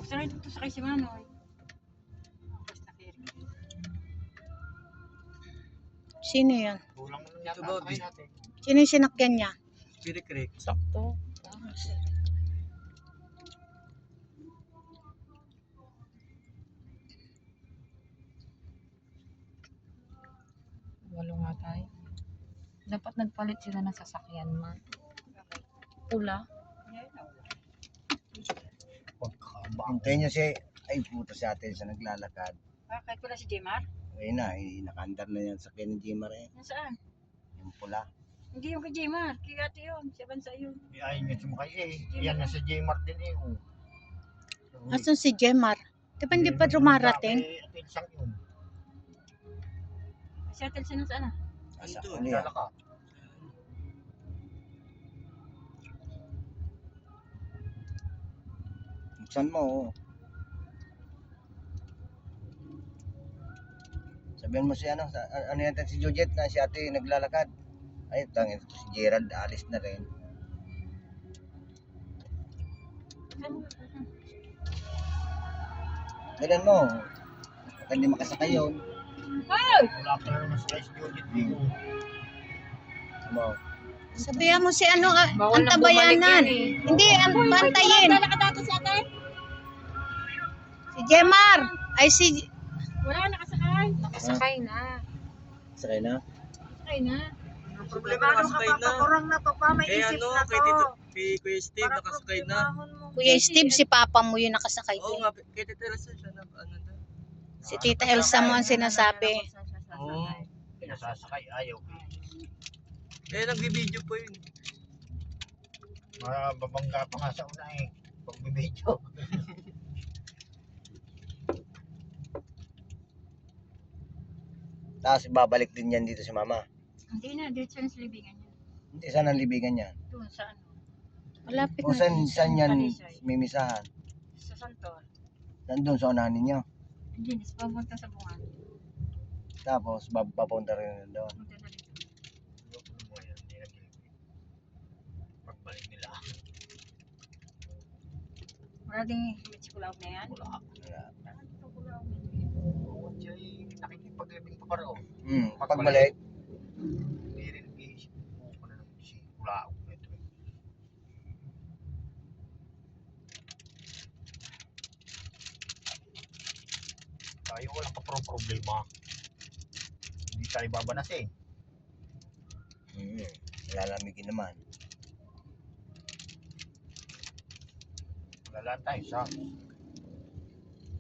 Sanay dito sa kay si Manoy. Basta kiri. Sino yan? Kulang naman Ito yata ba, sakay di? natin. Sino yung sinakyan niya? Spirit Creek. Sakto. Walo nga tayo. Dapat nagpalit sila ng sasakyan, ma. Pula. Hintayin niyo si... Ay, puto si ate sa naglalakad. Bakit pula si Jemar? Ayun na, nakaandar na yan sa kanya ni Jimar eh. Nasaan? Yung pula. Hindi yung kay Jemar. Kay ate yun. Siya bansa yun. Ay, nga sumakay eh. Yan na si Jimar din eh. Asan si Jemar? Di ba hindi pa dumarating? Atin siyang yun. Si Atel siya nasaan ah? Asa Ito, ano yan? lalaka. Buksan mo oh. Sabihan mo si ano, ano yan si Jujet na si ate naglalakad. Ay, tangin si Gerald alis na rin. Ganun mo. Baka hindi makasakay yun. Hoy! Wala pa naman si Jujet dito. Ano? Sabihan mo si ano, Bawal na antabayanan. bumalik yan Hindi, pantayin. Wala nakadato si ate? Si Jemar. Ay si... Wala nakasakay. Nakasakay na. Sakay na? Sakay na. Ang problema nakasakay na. na to pa, may Kaya isip ano, na kay to. Tito, kay Kuya Steve, Para nakasakay na. problemahon mo. Kuya Steve, si Papa mo yung nakasakay Oo din. nga, kay Tita Elsa siya na, ano na. Si Tita Elsa mo ang sinasabi. Oo. Pinasasakay, ayaw. Eh, nagbibideo po yun. Mababangga pa nga sa una eh. Pag bibidyo. Tapos babalik din yan dito si mama. Hindi na, dito siya sa libingan niya. Hindi, saan ang libigan niya? Doon sa ano? Malapit O na. saan yan Talisay. mimisahan? Sa Santol. Nandun sa unahan ninyo. Hindi, papunta sa bunga. Tapos papunta rin doon. Punta na dito. Pagbalik nila. Wala ding himit si Kulaw na yan. Wala. Bakit ito Kulaw na yan? Nakikipag-living pa rin. Pagbalik. Hindi rin iisip ko na naman si Kulao. Tayo walang problema. Hindi tayo babanas eh. Lalamigin naman. Wala lang tayo sa